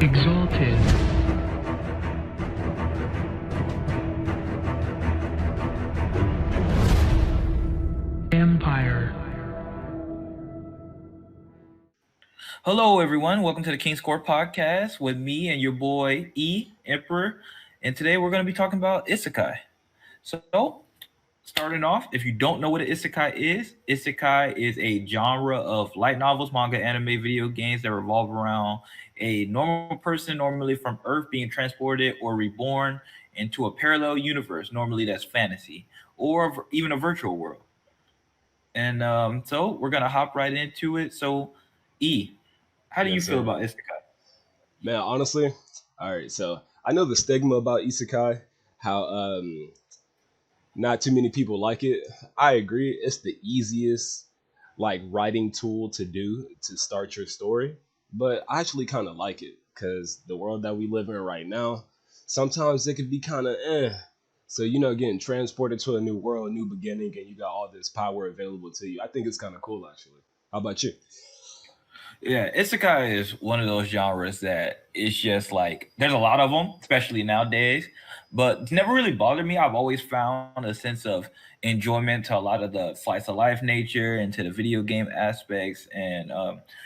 Exalted. Empire. Hello, everyone. Welcome to the King's Court podcast with me and your boy Emperor. And today we're going to be talking about Isekai. So, starting off, if you don't know what an Isekai is a genre of light novels, manga, anime, video games that revolve around a normal person, normally from Earth, being transported or reborn into a parallel universe. Normally, that's fantasy or even a virtual world. And so, we're going to hop right into it. So, E, how do you Yes, feel sir. about Isekai? Man, honestly, all right. So I know the stigma about isekai, how not too many people like it. I agree. It's the easiest like writing tool to do to start your story, but I actually kind of like it because the world that we live in right now, sometimes it can be kind of eh. So getting transported to a new world, new beginning, and you got all this power available to you. I think it's kind of cool, actually. How about you? Yeah, Isekai is one of those genres that it's just like there's a lot of them, especially nowadays. But it's never really bothered me. I've always found a sense of enjoyment to a lot of the slice of life nature and to the video game aspects. And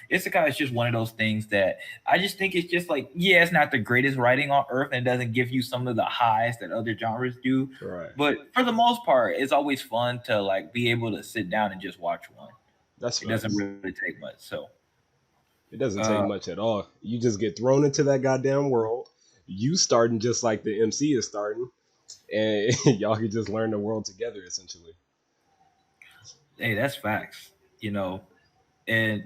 Isekai is just one of those things that I just think it's just like, yeah, it's not the greatest writing on earth and it doesn't give you some of the highs that other genres do. Right. But for the most part, it's always fun to like be able to sit down and just watch one. That's It doesn't facts. really take much. So. It doesn't take Uh, much at all. You just get thrown into that goddamn world. You starting just like the MC is starting, and y'all can just learn the world together essentially. Hey, that's facts. You know, and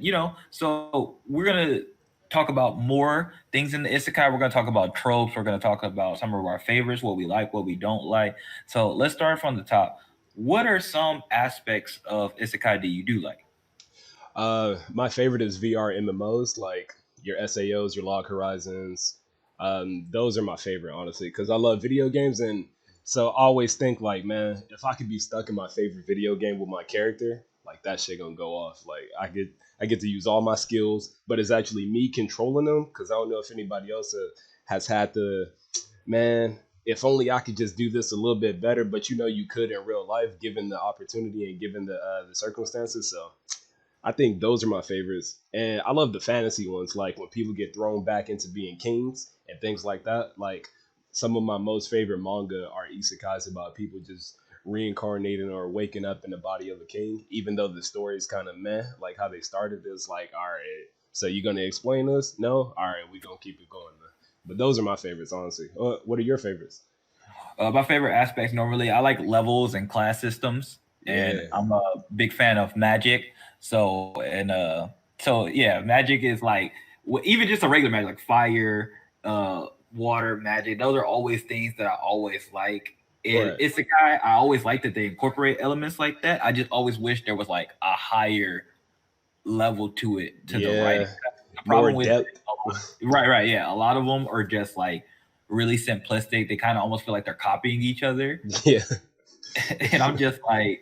so we're gonna talk about more things in the isekai. We're gonna talk about tropes. We're gonna talk about some of our favorites, what we like, what we don't like. So let's start from the top. What are some aspects of isekai that you do like? My favorite is VR MMOs like your SAOs, your Log Horizons. Those are my favorite, honestly, because I love video games, and so I always think like, man, if I could be stuck in my favorite video game with my character, like that shit gonna go off. Like I get to use all my skills, but it's actually me controlling them because I don't know if anybody else has had the man. If only I could just do this a little bit better, but you could in real life, given the opportunity and given the circumstances. So I think those are my favorites. And I love the fantasy ones, like when people get thrown back into being kings and things like that. Like some of my most favorite manga are isekais about people just reincarnating or waking up in the body of a king, even though the story is kind of meh, like how they started is like, all right, so you're gonna explain this? No? All right, we're gonna keep it going. But those are my favorites, honestly. What are your favorites? My favorite aspects normally I like levels and class systems, and Yeah, I'm a big fan of magic. So yeah, magic is like even just a regular magic like fire, water magic. Those are always things that I always like. And right. it's a guy I always like that they incorporate elements like that. I just always wish there was like a higher level to it to the writing. Yeah, The more problem with depth. right, yeah, a lot of them are just like really simplistic. They kind of almost feel like they're copying each other, Yeah, and I'm just like,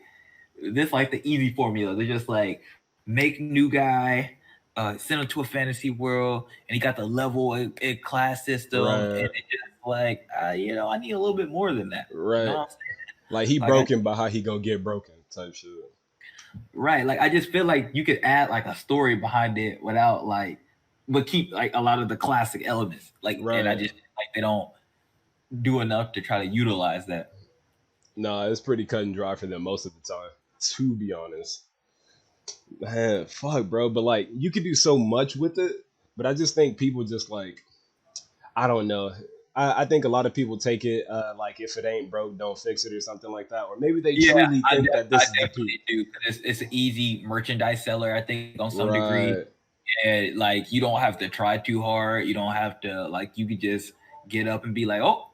this like the easy formula. They're just like make new guy, send him to a fantasy world, and he got the level and class system, and right, it just like I need a little bit more than that. You know right. what I'm saying? Like he Like I broken, but how he gonna get broken type shit. right, like I just feel like you could add like a story behind it without like, but keep like a lot of the classic elements. Like, and I Right. just like they don't do enough to try to utilize that. Nah, it's pretty cut and dry for them most of the time. To be honest, man, fuck, bro. But like, you could do so much with it. But I just think people just like, I don't know. I think a lot of people take it like if it ain't broke, don't fix it or something like that. Or maybe they Yeah, truly think that I this is the peak. definitely do. 'Cause it's an easy merchandise seller, I think, on some degree. Right. And like you don't have to try too hard. You don't have to like you could just get up and be like, oh,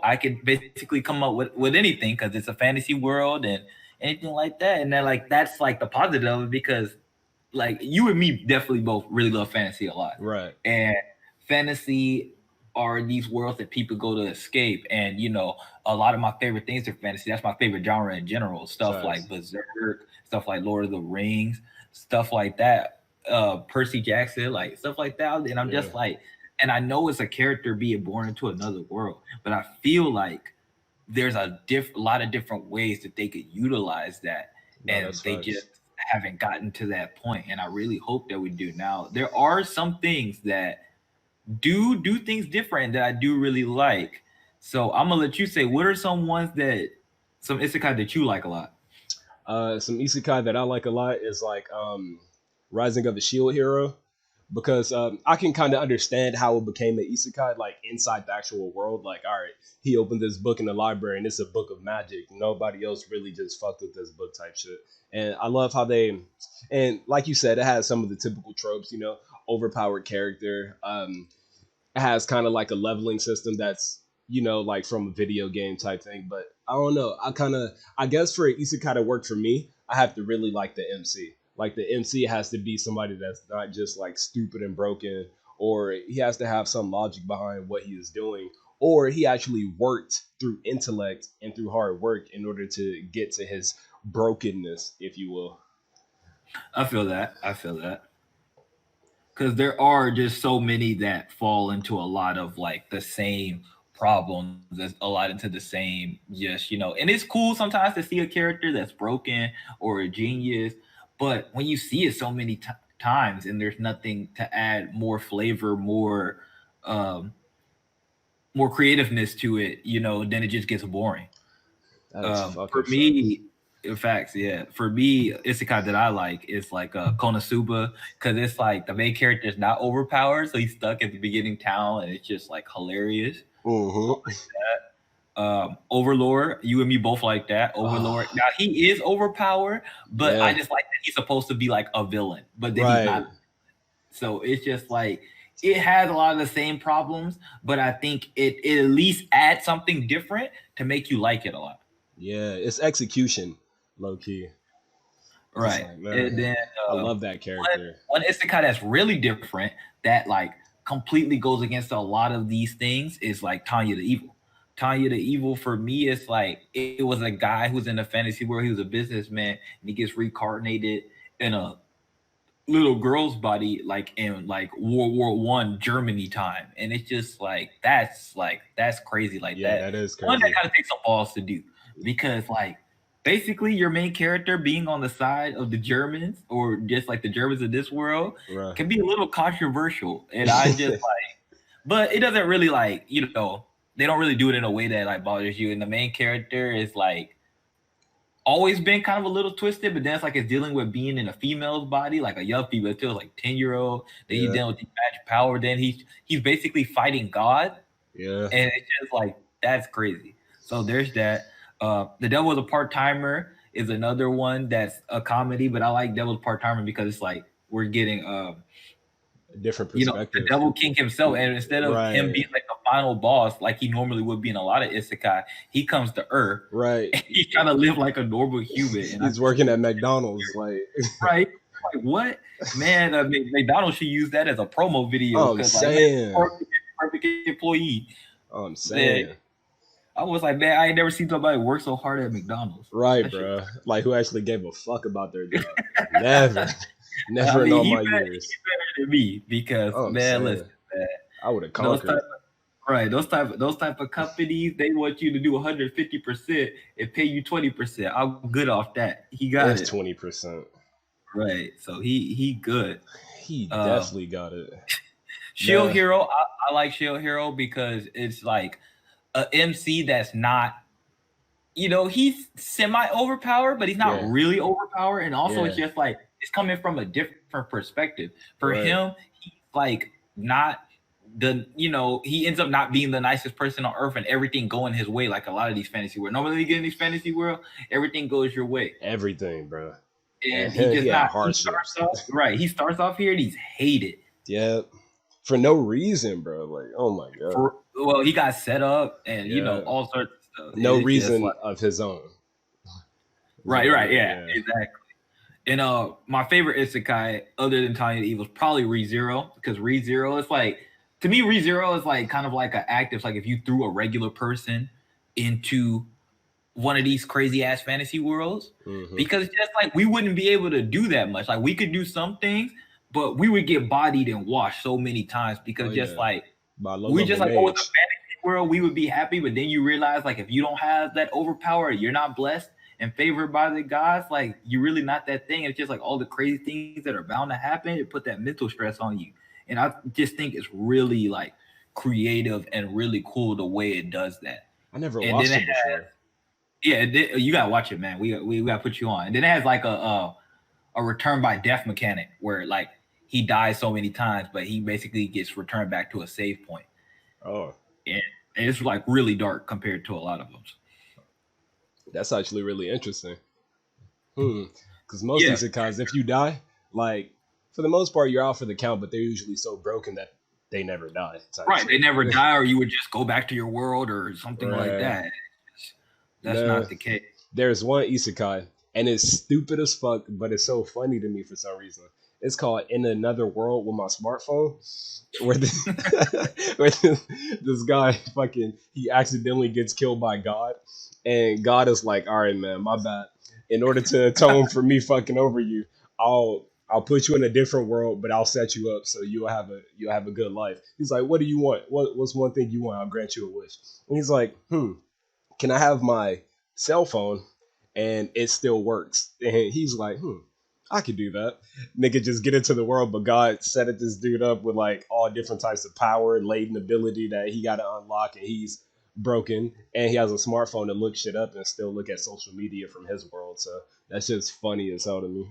I could basically come up with anything because it's a fantasy world and anything like that. And then like that's like the positive of it because like you and me definitely both really love fantasy a lot. Right. And fantasy are these worlds that people go to escape. And a lot of my favorite things are fantasy. That's my favorite genre in general. Stuff like Facts. Berserk, stuff like Lord of the Rings, stuff like that. Percy Jackson, like stuff like that. And I'm Yeah. just like, and I know it's a character being born into another world, but I feel like there's a lot of different ways that they could utilize that, No, and that's they just facts. haven't gotten to that point. And I really hope that we do. Now, there are some things that do things different that I do really like. So I'm gonna let you say what are some ones that some isekai that you like a lot. Some isekai that I like a lot is like Rising of the Shield Hero, because I can kind of understand how it became an isekai, like inside the actual world. Like, all right, he opened this book in the library and it's a book of magic. Nobody else really just fucked with this book type shit. And I love how they, and like you said, it has some of the typical tropes, overpowered character. It has kind of like a leveling system that's like from a video game type thing. But I don't know. I guess for an isekai to work for me, I have to really like the MC. Like the MC has to be somebody that's not just like stupid and broken, or he has to have some logic behind what he is doing, or he actually worked through intellect and through hard work in order to get to his brokenness, if you will. I feel that. I feel that. Because there are just so many that fall into a lot of like the same problems, there's a lot into the same, just and it's cool sometimes to see a character that's broken or a genius, but when you see it so many times and there's nothing to add more flavor, um more creativeness to it, then it just gets boring. That is For fucking facts. me, in facts, yeah. For me, isekai that I like is like Konosuba, because it's like the main character is not overpowered, so he's stuck at the beginning town, and it's just like hilarious. Mm-hmm. Overlord, you and me both like that. Overlord. Oh, Now he is overpowered, but I yeah. just like that he's supposed to be like a villain, but then he's Right. not. So it's just like it has a lot of the same problems, but I think it at least adds something different to make you like it a lot. Yeah, it's execution, low key. It's Right. like, And man, then I um, love that one character. one isekai that's really different that like completely goes against a lot of these things is like Tanya the Evil. Tanya the Evil for me is like it was a guy who's in a fantasy world. He was a businessman and he gets reincarnated in a little girl's body like in like World War I Germany time. And it's just like that's crazy like Yeah, that. that is One that crazy. kind of takes some balls to do because like basically your main character being on the side of the Germans or just like the Germans of this world Right. can be a little controversial. And I just like but it doesn't really like, they don't really do it in a way that like bothers you. And the main character is like always been kind of a little twisted, but then it's like it's dealing with being in a female's body, like a young female, still like 10-year-old. Then he's Yeah. dealing with the magic power. Then he's basically fighting God, Yeah. and it's just like that's crazy. So there's that. The Devil's a Part Timer is another one that's a comedy, but I like Devil's Part Timer because it's like we're getting A different the perspective. Devil King himself, and instead of him Right. being like the final boss, like he normally would be in a lot of isekai, he comes to Earth Right. and he's trying to live like a normal human. And I He's working at McDonald's. Like, right? Like what? Man, I mean, McDonald's should use that as a promo video I'm because like man, saying. perfect employee. I'm Man, saying. I was like, man, I ain't never seen somebody work so hard at McDonald's. Right, That shit. bro. Like, who actually gave a fuck about their job? Never. I Never in mean, all he my better, years. than me because I'm man, listen, saying. man, I would have those conquered. type right, those type of companies, they want you to do 150% and pay you 20%. I'm good off that. He got If it 20%. right, so he good. He Um, definitely got it. Shield Now, Hero, I like Shield Hero because it's like a MC that's not, he's semi overpowered, but he's not yeah. really overpowered. And also, it's Yeah. just like it's coming from a different perspective. For Right. him, he's like not he ends up not being the nicest person on earth and everything going his way like a lot of these fantasy world. Normally, you get in these fantasy world, everything goes your way. Everything, bro. And And he he just had not, he starts hardships. off, right. He starts off here and he's hated. Yeah. For no reason, bro. Like, oh my god. Well, he got set up and Yeah. all sorts of stuff. And No it's just reason like of his own. It's right, like, right, yeah, yeah. exactly. And my favorite isekai other than Tanya the Evil is probably ReZero because ReZero is like to me ReZero is like kind of like an act. It's like if you threw a regular person into one of these crazy ass fantasy worlds Hmm. because just like we wouldn't be able to do that much. Like we could do some things, but we would get bodied and washed so many times Oh because just yeah, like by low we just level like, oh, it's a mage. fantasy world, we would be happy, but then you realize like if you don't have that overpower, you're not blessed and favored by the gods, like you're really not that thing. It's just like all the crazy things that are bound to happen. It put that mental stress on you. And I just think it's really like creative and really cool the way it does that. I never And then watched it it before. yeah, you gotta watch it, man. We gotta put you on. And then it has like a return by death mechanic where like he dies so many times, but he basically gets returned back to a save point. Oh, And it's like really dark compared to a lot of them. that's actually really interesting. Hmm. Because most Yeah, isekais, if you die, like for the most part, you're out for the count, but they're usually so broken that they never die. Type right. They shit. never die, or you would just go back to your world or something like Right. that. That's No. not the case. There's one isekai, and it's stupid as fuck, but it's so funny to me for some reason. It's called In Another World with My Smartphone, where where this guy fucking he accidentally gets killed by God, and God is like, "All right, man, my bad. In order to atone for me fucking over you, I'll put you in a different world, but I'll set you up so you'll have a good life." He's like, "What do you want? What's one thing you want? I'll grant you a wish." And he's like, can I have my cell phone and it still works? And he's like, I could do that. Nigga just get into the world, but God set this dude up with like all different types of power and latent ability that he got to unlock, and he's broken, and he has a smartphone to look shit up and still look at social media from his world. So that's just funny as hell to me.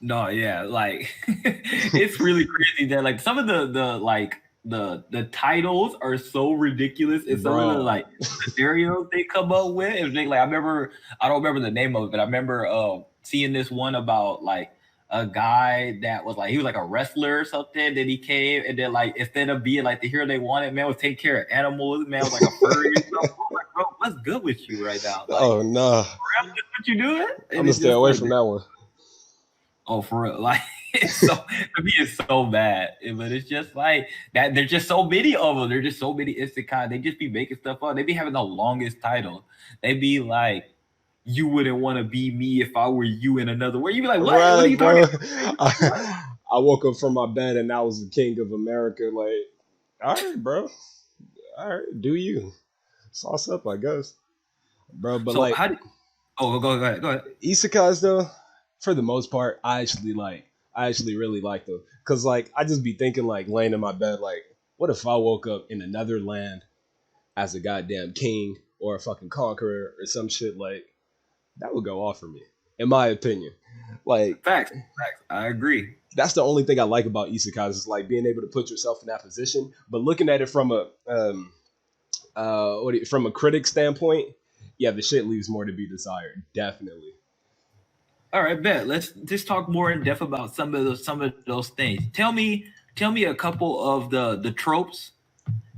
No, yeah, like it's really crazy that like some of the like the titles are so ridiculous and some of the Bro. like scenarios they come up with. And they like I don't remember the name of it, but I remember seeing this one about like a guy that was like he was like a wrestler or something. Then he came and then like instead of being like the hero they wanted, man was taking care of animals. Man was like a furry. And stuff. I'm like, bro, what's good with you right now? Like, Oh no, what you doing? I'm And gonna it's stay just away like from that one. oh, for real. Like it's so to me, it's so bad. But it's just like that. There's just so many of them. There's just so many isekai. They just be making stuff up. They be having the longest title. They be like, "You wouldn't want to be me if I were you in another world." You be like, "What? What Right, are you talking bro. about?" What? I woke up from my bed and I was the king of America. Like, all right, bro. All right, do you? Sauce up, I guess, bro. But So like how? Oh, go ahead. Go ahead. isekais though, for the most part, I actually really like them. Cause like I just be thinking like laying in my bed, like, what if I woke up in another land as a goddamn king or a fucking conqueror or some shit like that would go off for me, in my opinion. Like Facts. Facts. I agree. that's the only thing I like about isekais is like being able to put yourself in that position. But looking at it from a from a critic standpoint, yeah, the shit leaves more to be desired. Definitely. All right, bet. Let's just talk more in depth about some of those things. Tell me a couple of the tropes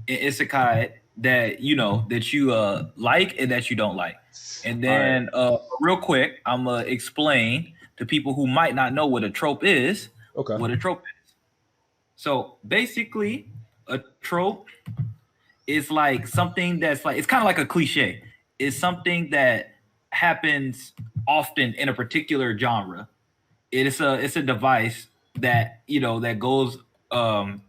in isekai that you know that you like and that you don't like. And All right. then real quick, I'm gonna explain to people who might not know what a trope is, Okay. what a trope is. So basically, a trope is like something that's like it's kind of like a cliche. It's something that happens often in a particular genre. It's a device that you know that goes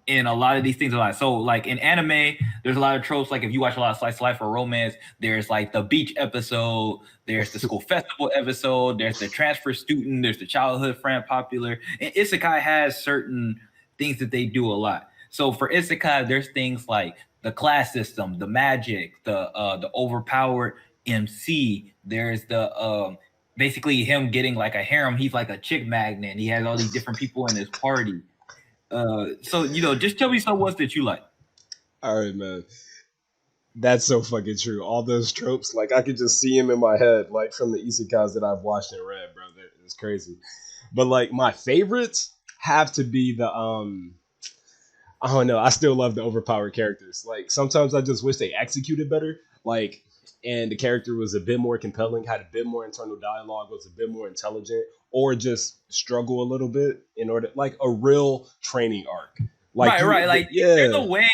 in a lot of these things a lot. So like in anime, there's a lot of tropes. Like if you watch a lot of slice of life or romance, there's like the beach episode, there's the school festival episode, there's the transfer student, there's the childhood friend popular. And Isekai has certain things that they do a lot. So for Isekai, there's things like the class system, the magic, the overpowered MC. There's the basically him getting like a harem. He's like a chick magnet. He has all these different people in his party. So you know, just tell me some ones that you like. All right, man. That's so fucking true. All those tropes, like I could just see him in my head, like from the isekais that I've watched and read, bro. It's crazy. But like my favorites have to be the I don't know. I still love the overpowered characters. Like sometimes I just wish they executed better. Like and the character was a bit more compelling, had a bit more internal dialogue, was a bit more intelligent, or just struggle a little bit in order like a real training arc. Like Right, you right. Like there's a yeah. way.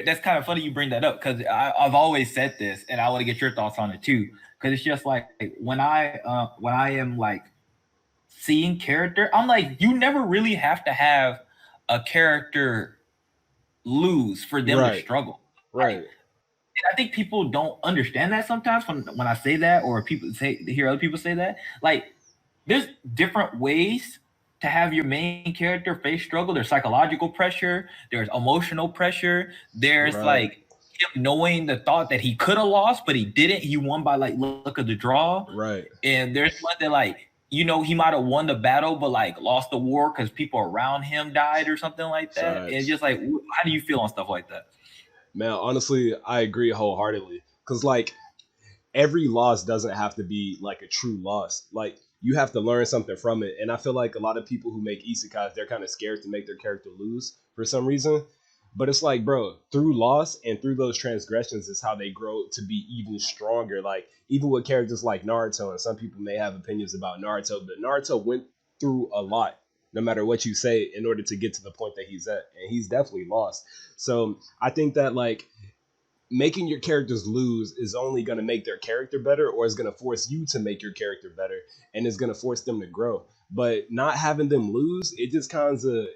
That's kind of funny you bring that up because I've always said this, and I want to get your thoughts on it too. Because it's just like when I am like seeing character. I'm like, you never really have to have a character lose for them to Right, struggle. Like, right, and I think people don't understand that sometimes when I say that, or people say hear other people say that. Like, there's different ways to have your main character face struggle. There's psychological pressure, there's emotional pressure, there's right, like him knowing the thought that he could have lost, but he didn't. He won by like look of the draw. right. And there's one that like, he might have won the battle, but like lost the war because people around him died or something like that. And it's Facts. just like, how do you feel on stuff like that? Man, honestly, I agree wholeheartedly. Cause like every loss doesn't have to be like a true loss. Like you have to learn something from it. And I feel like a lot of people who make isekais, they're kind of scared to make their character lose for some reason. But it's like, bro, through loss and through those transgressions is how they grow to be even stronger. Like even with characters like Naruto, and some people may have opinions about Naruto, but Naruto went through a lot, no matter what you say, in order to get to the point that he's at. And he's definitely lost. So I think that like making your characters lose is only going to make their character better, or is going to force you to make your character better, and is going to force them to grow. But not having them lose, it just kind of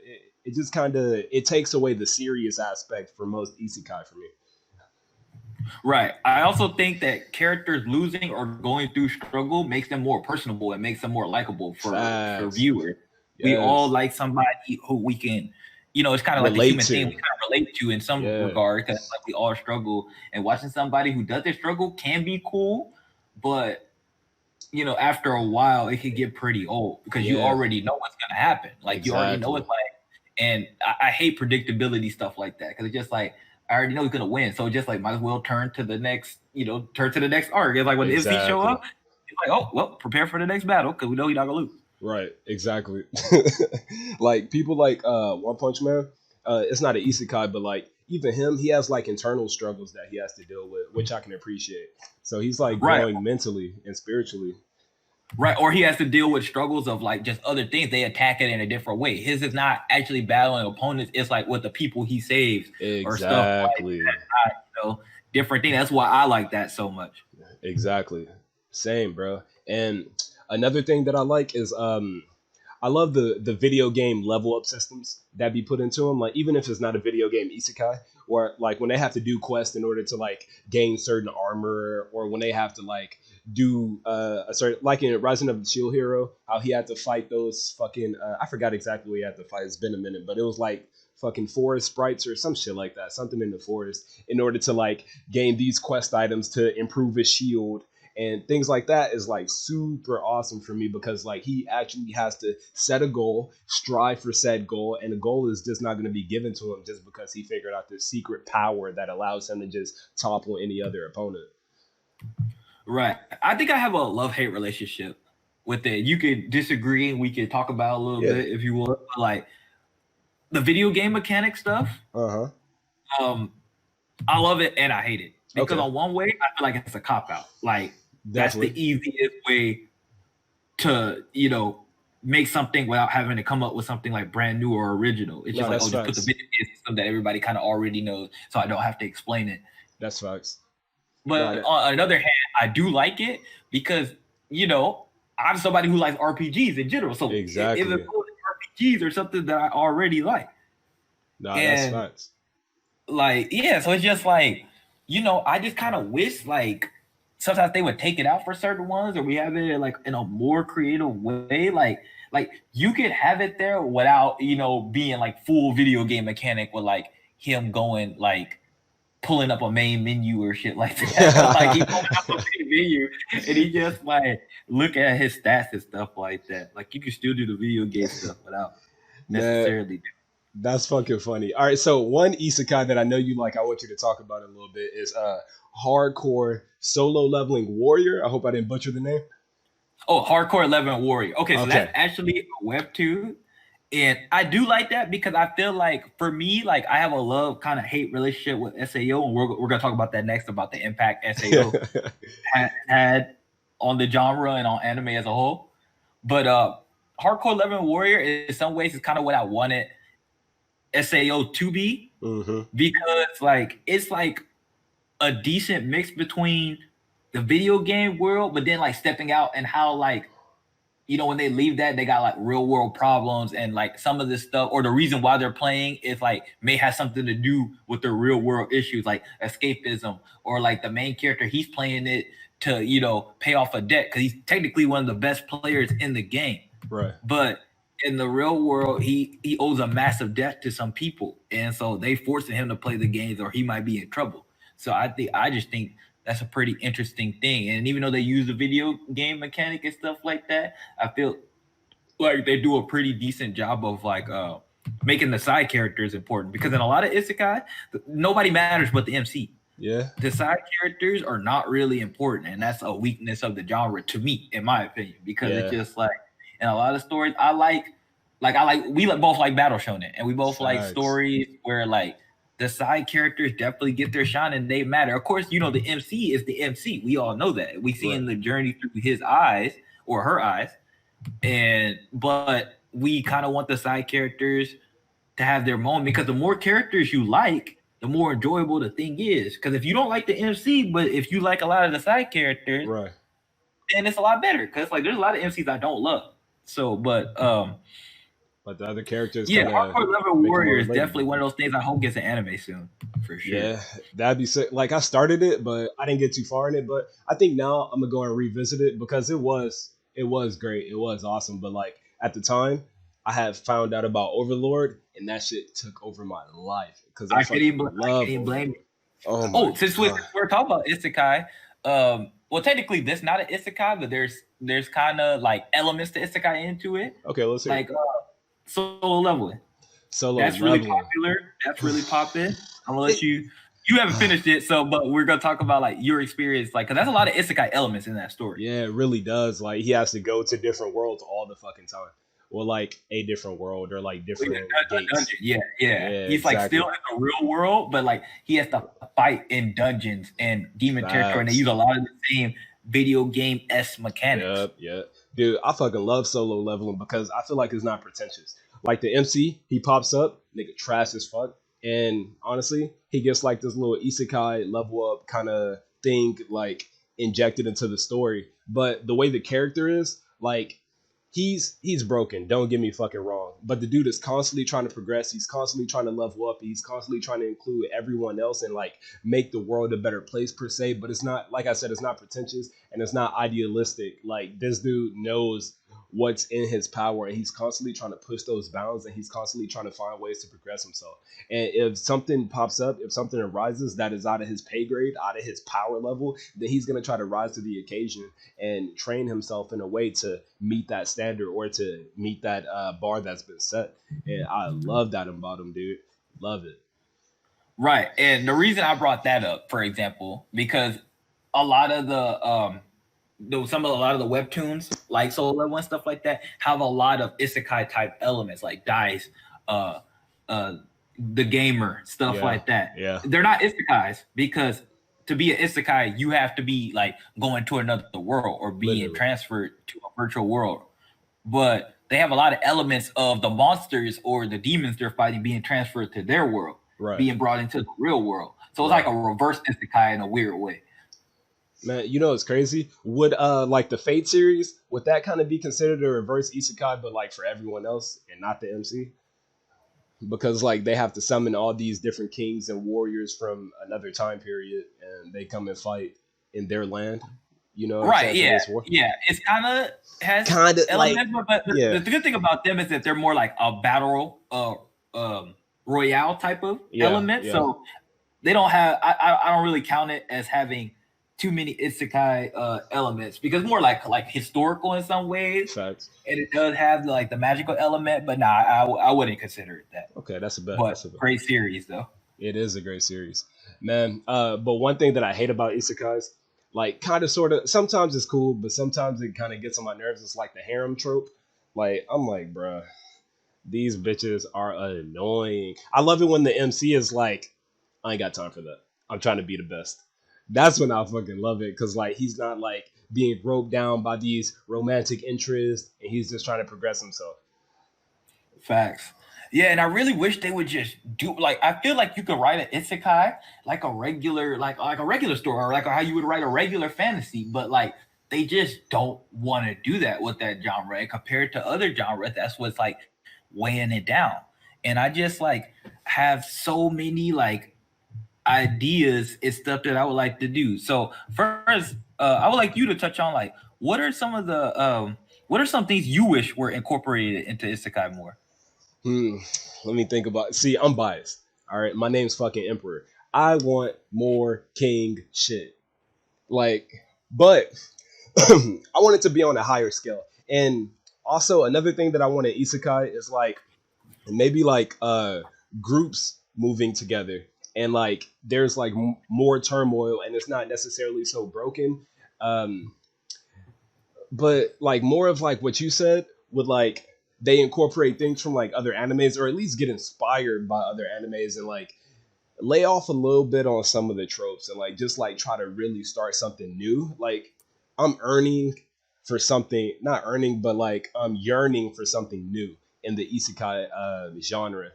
it takes away the serious aspect for most isekai for me. Right. I also think that characters losing or going through struggle makes them more personable and makes them more likable for Facts. viewers. We all Yes. like somebody who we can, it's kind of like the Relate human thing we to. kind of relate to in some Yeah. regard because like we all struggle, and watching somebody who doesn't struggle can be cool, but after a while it could get pretty old because you Yeah. already know what's gonna happen. Like you already know Exactly. it's like, and I hate predictability stuff like that because it's just like I already know he's gonna win, so just like might as well turn to the next arc. It's like when the MC show Exactly. up, it's like, oh well, prepare for the next battle because we know he's not gonna lose. Right, exactly. Like people like One Punch Man, it's not an isekai, but like even him, he has like internal struggles that he has to deal with, which I can appreciate. So he's like Right, growing mentally and spiritually. right. Or he has to deal with struggles of like just other things. They attack it in a different way. His is not actually battling opponents. It's like with the people he saves or stuff like Exactly. that. Different thing. That's why I like that so much. Exactly. Same, bro. And another thing that I like is I love the video game level up systems that be put into them. Like even if it's not a video game isekai, or like when they have to do quests in order to like gain certain armor, or when they have to like do a certain like in Rising of the Shield Hero, how he had to fight those fucking I forgot exactly what he had to fight. It's been a minute, but it was like fucking forest sprites or some shit like that, something in the forest, in order to like gain these quest items to improve his shield and things like that is like super awesome for me because like he actually has to set a goal, strive for said goal, and the goal is just not going to be given to him just because he figured out this secret power that allows him to just topple any other opponent. Right. I think I have a love hate relationship with it. You could disagree and we could talk about it a little Yeah. bit if you want. But like the video game mechanic stuff, Uh-huh. um, I love it and I hate it. Because Okay. on one way, I feel like it's a cop out. Like that's the Definitely. easiest way to, make something without having to come up with something like brand new or original. It's No, just like, that's oh, just put the facts. video game system that everybody kind of already knows, so I don't have to explain it. That's facts. No, But that on another hand, I do like it because I'm somebody who likes RPGs in general. So if it's exactly. RPGs or something that I already like, No, that's and facts. like yeah, so it's just like I just kind of wish like sometimes they would take it out for certain ones, or we have it like in a more creative way, like you could have it there without being like full video game mechanic with like him going like pulling up a main menu or shit like that. Like he pulling up a main menu and he just like look at his stats and stuff like that. Like you can still do the video game stuff without Man, necessarily. that's fucking funny. All right, so one isekai that I know you like, I want you to talk about it a little bit is hardcore solo leveling warrior. I hope I didn't butcher the name. Oh, Hardcore 11 Warrior. Okay, so that's Okay. actually a webtoon. And I do like that because I feel like for me, like I have a love kind of hate relationship with SAO, and we're gonna talk about that next about the impact SAO had on the genre and on anime as a whole. But Hardcore 11 Warrior in some ways is kind of what I wanted SAO to be hmm because like it's like a decent mix between the video game world, but then like stepping out and how like when they leave that, they got like real world problems, and like some of this stuff, or the reason why they're playing is like may have something to do with their real world issues, like escapism, or like the main character, he's playing it to pay off a debt because he's technically one of the best players in the game, Right. but in the real world, he owes a massive debt to some people, and so they forcing him to play the games, or he might be in trouble. So I just think that's a pretty interesting thing. And even though they use the video game mechanic and stuff like that, I feel like they do a pretty decent job of like making the side characters important, because in a lot of isekai, nobody matters but the MC. Yeah. The side characters are not really important, and that's a weakness of the genre to me, in my opinion, because it's Yeah. just like in a lot of stories, we both like battle shonen, and we both like Facts. stories where like the side characters definitely get their shine and they matter. Of course, the MC is the MC. We all know that. We see Right. in the journey through his eyes or her eyes, but we kind of want the side characters to have their moment, because the more characters you like, the more enjoyable the thing is. Because if you don't like the MC, but if you like a lot of the side characters, Right. then it's a lot better. Because like there's a lot of MCs I don't love. So, but But the other characters yeah, kind of Hardcore Level make it more Warrior is definitely relatable. one of those things I hope gets an anime soon, for sure. Yeah, that'd be sick. Like I started it, but I didn't get too far in it. But I think now I'm gonna go and revisit it because it was great. It was awesome. But like at the time, I had found out about Overlord, and that shit took over my life because I fucking I can't love even blame Overlord. you. Oh my Oh, since god. we're talking about isekai, well, technically this not an isekai, but there's kind of like elements to isekai into it, Okay, let's hear it. like solo leveling. Solo That's really leveling. popular. That's really popping. I'm gonna let It, you haven't finished it, so but we're gonna talk about like your experience, like because that's a lot of isekai elements in that story. yeah, it really does. Like he has to go to different worlds all the fucking time, or like a different world, or like Well, yeah, different a gates. dungeon. Yeah, yeah. Yeah, He's like exactly. still in the real world, but like he has to fight in dungeons and demon territory, and they use Facts. a lot of the same video game s mechanics. Yep, yep. Dude, I fucking love solo leveling because I feel like it's not pretentious. Like the MC, he pops up, nigga trash as fuck. And honestly, he gets like this little isekai level up kind of thing like injected into the story. But the way the character is, like he's broken. Don't get me fucking wrong. But the dude is constantly trying to progress. He's constantly trying to level up. He's constantly trying to include everyone else and like make the world a better place per se. But it's not, like I said, it's not pretentious and it's not idealistic. Like this dude knows what's in his power and he's constantly trying to push those bounds and he's constantly trying to find ways to progress himself. And if something pops up, if something arises that is out of his pay grade, out of his power level, then he's going to try to rise to the occasion and train himself in a way to meet that standard or to meet that bar that's been set. And I love that about him, dude. Love it. Right. And the reason I brought that up, for example, because a lot of a lot of the webtoons, like Solo Level and stuff like that, have a lot of isekai type elements, like Dice, uh, uh, the gamer, stuff Yeah, like that. yeah, They're not isekais because to be an isekai, you have to be like going to another world or being literally. transferred to a virtual world. But they have a lot of elements of the monsters or the demons they're fighting being transferred to their world, Right, being brought into the real world. So it's like right. a reverse isekai in a weird way. Man, you know it's crazy. Would like the Fate series, would that kind of be considered a reverse isekai, but like for everyone else and not the MC? Because like they have to summon all these different kings and warriors from another time period, and they come and fight in their land. You know what I'm Right? saying, for Yeah, this war? yeah. It's kind of has Kind of like, elements, but yeah, the good thing about them is that they're more like a battle royale type of yeah, element. yeah. So they don't have. I don't really count it as having too many isekai elements, because more like historical in some ways, Facts. and it does have like the magical element. But nah, I wouldn't consider it that. Okay, that's a bet. But That's a bet. great series though. It is a great series, man. But one thing that I hate about isekais, like kind of sort of, sometimes it's cool, but sometimes it kind of gets on my nerves. It's like the harem trope. Like I'm like, bruh, these bitches are annoying. I love it when the MC is like, I ain't got time for that. I'm trying to be the best. That's when I fucking love it because like he's not like being roped down by these romantic interests, and he's just trying to progress himself. Facts. Yeah, and I really wish they would just do like I feel like you could write an isekai like a regular like a regular story, or like how you would write a regular fantasy, but like they just don't want to do that with that genre. And compared to other genres, that's what's like weighing it down. And I just like have so many like ideas and stuff that I would like to do. So first, I would like you to touch on like what are some of the what are some things you wish were incorporated into Isekai more? Hmm. Let me think about. See, I'm biased. All right, my name's fucking Emperor. I want more king shit. Like, but I want it to be on a higher scale. And also another thing that I want in isekai is like maybe like groups moving together, and like there's like more turmoil and it's not necessarily so broken. Um but like more of like what you said with like they incorporate things from like other animes or at least get inspired by other animes and like lay off a little bit on some of the tropes and like just like try to really start something new. Like I'm earning for something, not earning, but like I'm yearning for something new in the isekai genre.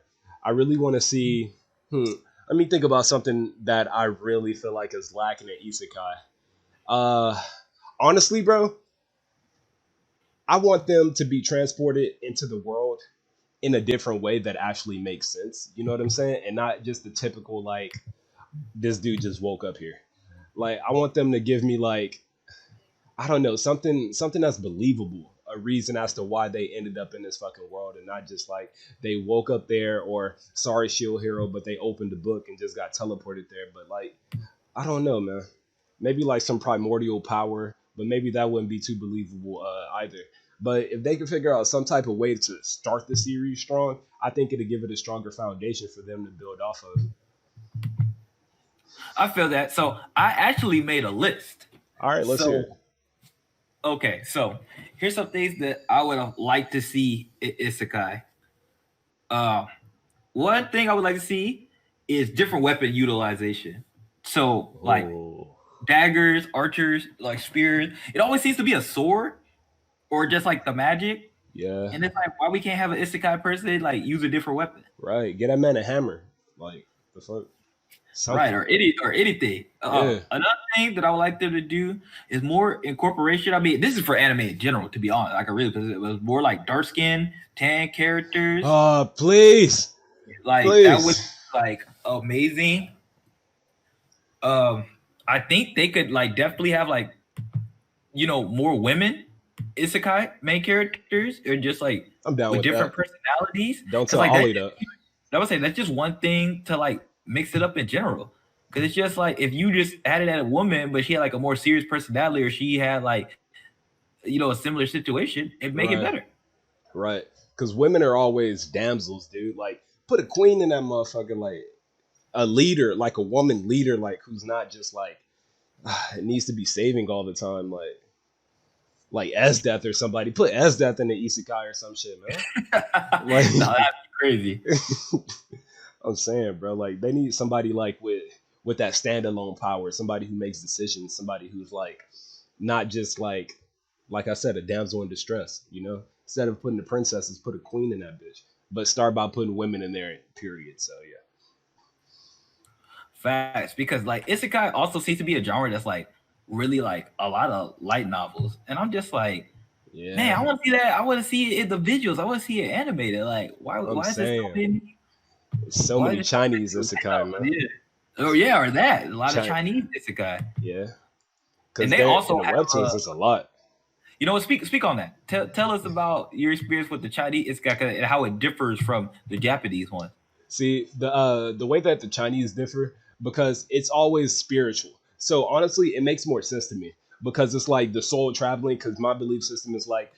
I really want to see. Hmm, Let me think about something that I really feel like is lacking in isekai. Uh, Honestly, bro, I want them to be transported into the world in a different way that actually makes sense. You know what I'm saying? And not just the typical like this dude just woke up here. Like I want them to give me like I don't know something that's believable, a reason as to why they ended up in this fucking world, and not just like they woke up there or sorry shield hero, but they opened the book and just got teleported there. But like I don't know, man. Maybe like some primordial power, but maybe that wouldn't be too believable either. But if they could figure out some type of way to start the series strong, I think it'd give it a stronger foundation for them to build off of. I feel that. So I actually made a list. All right, let's hear So it. okay, so here's some things that I would have liked to see in Isekai. Uh, One thing I would like to see is different weapon utilization. So like Oh, daggers, archers, like spears. It always seems to be a sword or just like the magic. yeah, And it's like why we can't have an isekai person like use a different weapon, right. Get that man a hammer. Like the fuck, right? something. Or anything. Yeah, Another thing that I would like them to do is more incorporation. I mean, this is for anime in general, to be honest. Like I really, because it was more like dark skin, tan characters. please, Like that would please. like amazing. Um, I think they could like definitely have like more women isekai main characters or just like I'm down with with different that. personalities Don't because tell like that Ollie that. I would say that's just one thing to like mix it up in general. Because it's just like if you just added at a woman, but she had like a more serious personality, or she had like a similar situation, it'd make it better. Right, right. Because women are always damsels, dude. Like put a queen in that motherfucker. Like a leader, like a woman leader, like who's not just like it needs to be saving all the time, like S Death or somebody. Put S Death in the Isekai or some shit, man. Like No, that's crazy. I'm saying, bro, like they need somebody like with that standalone power, somebody who makes decisions, somebody who's like not just like I said, a damsel in distress. Instead of putting the princesses, put a queen in that bitch. But start by putting women in there. Period. So yeah. Facts, because like isekai also seems to be a genre that's like really like a lot of light novels, and I'm just like, man, Yeah, I want to see that. I want to see it in the visuals. I want to see it animated. Like, why? I'm Why is there so saying many? so Why is many there so Chinese many light isekai, man. novels? Yeah. Oh yeah, or that a lot of Chi- Chinese isekai, yeah, and because they they're also in the have webtoons. It's a lot. speak on that. Tell us about your experience with the Chinese isekai and how it differs from the Japanese one. See the way that the Chinese differ because it's always spiritual. So honestly, it makes more sense to me because it's like the soul traveling. Because my belief system is like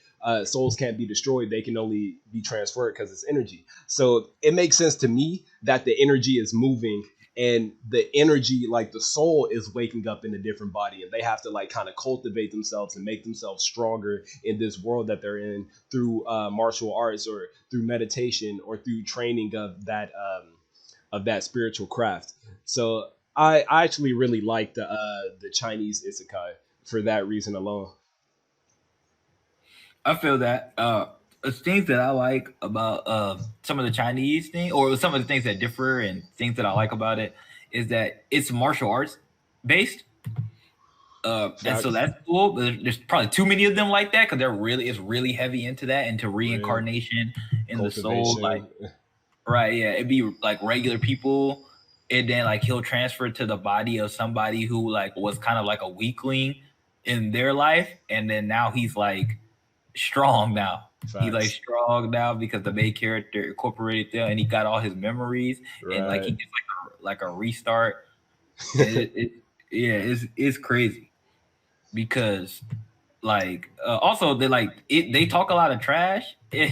souls can't be destroyed; they can only be transferred because it's energy. So it makes sense to me that the energy is moving and the energy, like the soul, is waking up in a different body, and they have to like kind of cultivate themselves and make themselves stronger in this world that they're in through martial arts or through meditation or through training of that spiritual craft. So I actually really like the Chinese isekai for that reason alone. I feel that. Things that I like about some of the Chinese thing, or some of the things that differ, and things that I like about it, is that it's martial arts based. And so Facts. that's cool. There's probably too many of them like that because it's really heavy into that, into Real reincarnation in the soul. Like, cultivation. right, yeah, it'd be like regular people, and then like he'll transfer to the body of somebody who like was kind of like a weakling in their life, and then now he's like strong now. He's like Facts. strong now because the main character incorporated them, and he got all his memories, and like he Right. gets like a restart, and it yeah, it's crazy because like also they talk a lot of trash and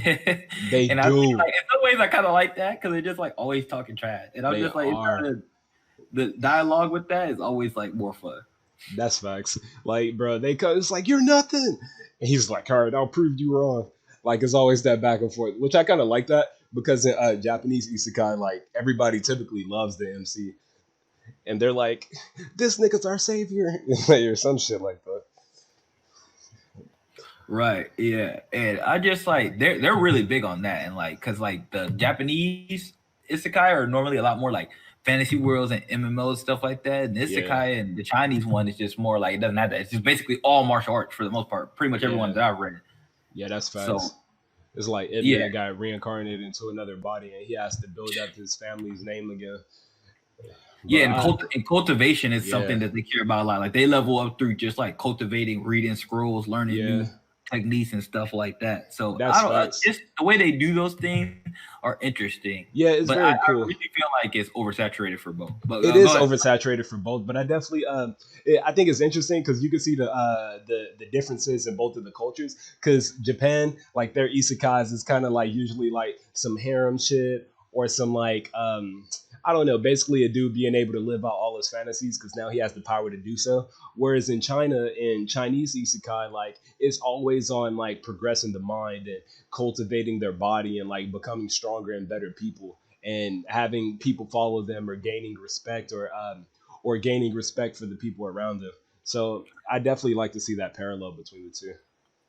They I feel do. like in some ways I kind of like that because they're just like always talking trash and I'm They just like it's are. kind of the dialogue with that is always like more fun. That's facts. Like, bro, they come. It's like you're nothing. And he's like, all right, I'll prove you wrong. Like, it's always that back and forth, which I kind of like that because in Japanese isekai, like everybody typically loves the MC, and they're like, this nigga's our savior, or some shit like that. Right, yeah, and I just like they're really big on that and like because like the Japanese isekai are normally a lot more like fantasy worlds and MMOs stuff like that, and Yeah, isekai and the Chinese one is just more like it doesn't have that. It's just basically all martial arts for the most part. Pretty much everyone yeah, that I've read. yeah. That's facts. So It's like Ip yeah, Man got reincarnated into another body, and he has to build up his family's name again. But yeah, and cultivation is something yeah, that they care about a lot. Like they level up through just like cultivating, reading scrolls, learning yeah, new techniques and stuff like that. So I that's don't facts. just the way they do those things are interesting, Yeah, it's but very I cool. really feel like it's oversaturated for both. But It go is ahead. oversaturated for both, but I definitely I think it's interesting because you can see the differences in both of the cultures. Because Japan, like their isekais is kind of like usually like some harem shit or some like I don't know, basically a dude being able to live out all his fantasies because now he has the power to do so. Whereas in China, in Chinese isekai, like it's always on like progressing the mind and cultivating their body and like becoming stronger and better people and having people follow them or gaining respect for the people around them. So I definitely like to see that parallel between the two.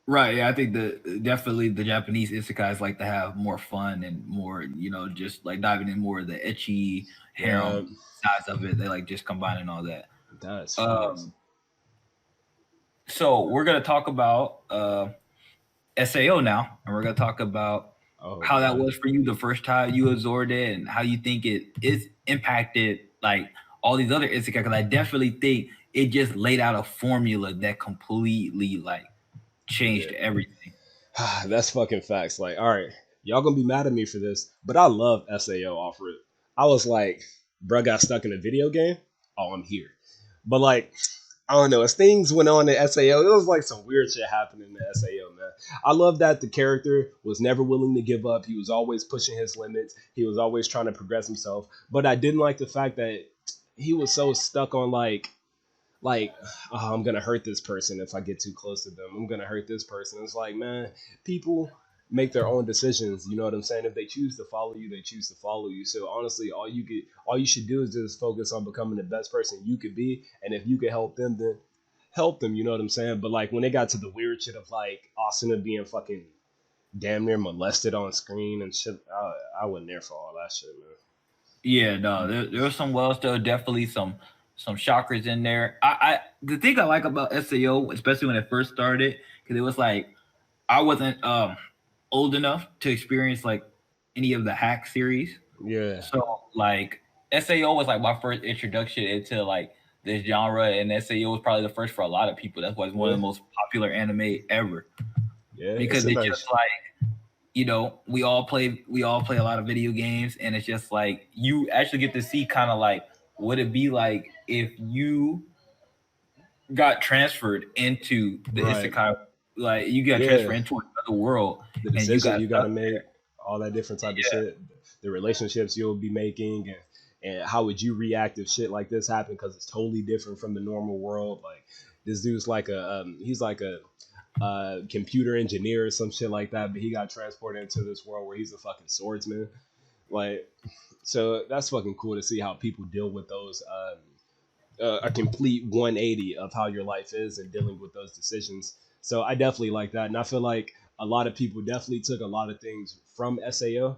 Right, yeah, I think the definitely the Japanese isekais like to have more fun and more, just like diving in more of the etchy Right. harem sides of it. They like just combining all that. That's facts. Um, so we're gonna talk about SAO now, and we're gonna talk about Oh how that man. was for you the first time you absorbed it, and how you think it is impacted like all these other isekai. Because I definitely think it just laid out a formula that completely like changed Yeah. everything. That's fucking facts. Like, all right, y'all gonna be mad at me for this, but I love SAO off rip. I was like, bruh got stuck in a video game. Oh, I'm here. But like, I don't know. As things went on in SAO, it was like some weird shit happening in SAO, man. I love that the character was never willing to give up. He was always pushing his limits. He was always trying to progress himself. But I didn't like the fact that he was so stuck on like oh, I'm gonna hurt this person if I get too close to them. I'm gonna hurt this person. It's like, man, people make their own decisions. You know what I'm saying? If they choose to follow you, they choose to follow you. So honestly, all you should do is just focus on becoming the best person you could be. And if you could help them, then help them. You know what I'm saying? But like when they got to the weird shit of like Asuna being fucking damn near molested on screen and shit, I wasn't there for all that shit, man. Yeah, no, there was some wells. There were definitely some shockers in there. I the thing I like about SAO, especially when it first started, because it was like I wasn't old enough to experience like any of the hack series. Yeah, So like SAO was like my first introduction into like this genre, and SAO was probably the first for a lot of people. That's why it's one of yeah, the most popular anime ever yeah. It's because a it's just nice. like we all play a lot of video games, and it's just like you actually get to see kind of like what it'd be like if you got transferred into the Right. isekai, like you got transferred Yeah. into another world The and you decisions got you got to stuck make, there. all that different type of Yeah, shit, the relationships you'll be making, and how would you react if shit like this happened because it's totally different from the normal world. Like this dude's like he's like a computer engineer or some shit like that, but he got transported into this world where he's a fucking swordsman. Like, so that's fucking cool to see how people deal with those. A complete 180 of how your life is and dealing with those decisions. So I definitely like that, and I feel like a lot of people definitely took a lot of things from SAO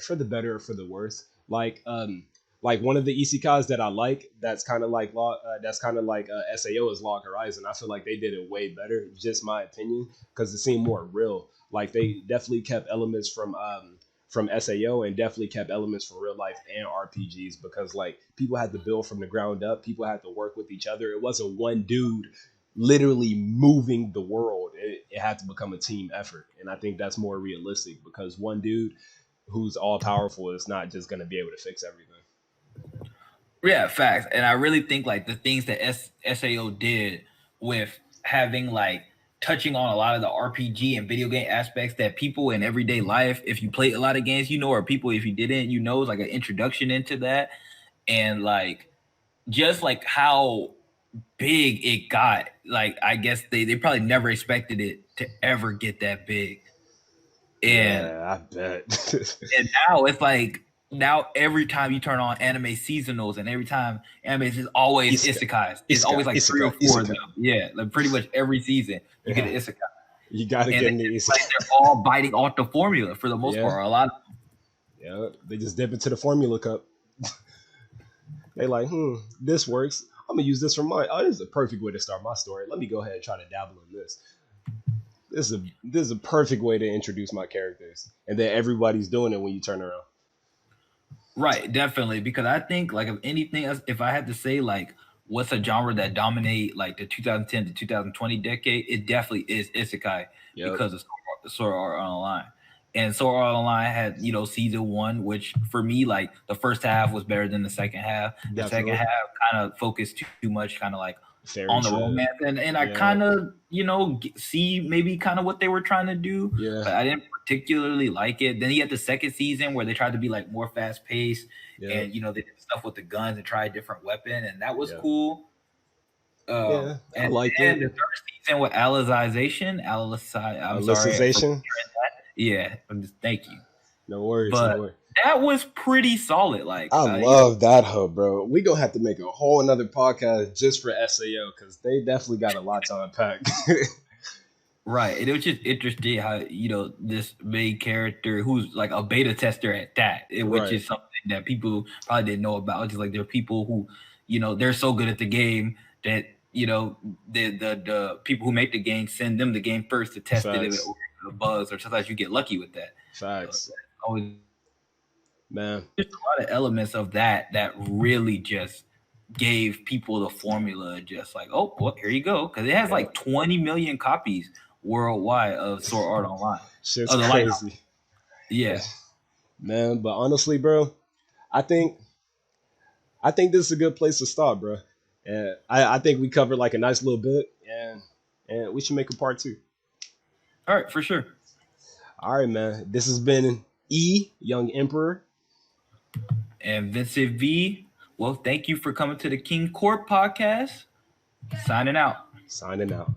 for the better or for the worse. Like Like one of the isekais that I like, that's kind of like Sao is Log Horizon. I feel like they did it way better, just my opinion, because it seemed more real. Like they definitely kept elements from Sao and definitely kept elements from real life and RPGs because like people had to build from the ground up. People had to work with each other. It wasn't one dude literally moving the world. It had to become a team effort, and I think that's more realistic because one dude who's all powerful is not just going to be able to fix everything. Yeah, facts. And I really think like the things that SAO did with having like touching on a lot of the RPG and video game aspects that people in everyday life, if you play a lot of games, or people if you didn't, it's like an introduction into that. And like just like how big it got. Like I guess they probably never expected it to ever get that big. And Yeah, I bet. and now it's like now every time you turn on anime seasonals and every time anime is always Isekai, isekais. It's isekai, always like three or isekai, four of isekai. them. Yeah, like pretty much every season you get Yeah, an isekai. you got to And get it's into like isekai. they're all biting off the formula for the most Yeah, part. A lot of yeah. They just dip into the formula cup. They like, this works. I'm gonna use this for mine. Oh, this is a perfect way to start my story. Let me go ahead and try to dabble in this. This is a perfect way to introduce my characters, and then everybody's doing it when you turn around. right, definitely. Because I think like if anything else, if I had to say like what's a genre that dominate like the 2010 to 2020 decade, it definitely is isekai Yep, because of Sword Art Online. And Sword Art Online had season one, which for me like the first half was better than the second half. The second definitely. half kind of focused too much, kind of like Fairy on the shit. romance, and I Yeah, kind of see maybe kind of what they were trying to do, yeah, but I didn't particularly like it. Then you had the second season where they tried to be like more fast paced, yeah, and they did stuff with the guns and tried a different weapon, and that was yeah, cool. yeah. I And liked then it. the third season with I'm sorry for Alicization. that. Yeah, thank you. No worries, no But worries. that was pretty solid. Like, I love that hub, bro. We gonna have to make a whole another podcast just for Sao because they definitely got a lot to unpack. right. And it was just interesting how, this main character who's like a beta tester at that, which Right. is something that people probably didn't know about. Just like there are people who, they're so good at the game that, the people who make the game send them the game first to test it if it Facts. the bugs, or sometimes you get lucky with that. So Facts. always Man. just a lot of elements of that really just gave people the formula, just like, oh, well, here you go, because it has Yeah. like 20 million copies worldwide of Sword Art Online. Shit's Of the light novel. crazy. Yeah. Man, but honestly, bro, I think I think this is a good place to stop, bro. And I think we covered like a nice little bit, and we should make a part two. All right, for sure. All right, man. This has been Young Emperor. And Vincent V, well, thank you for coming to the King Court podcast. Signing out. Signing out.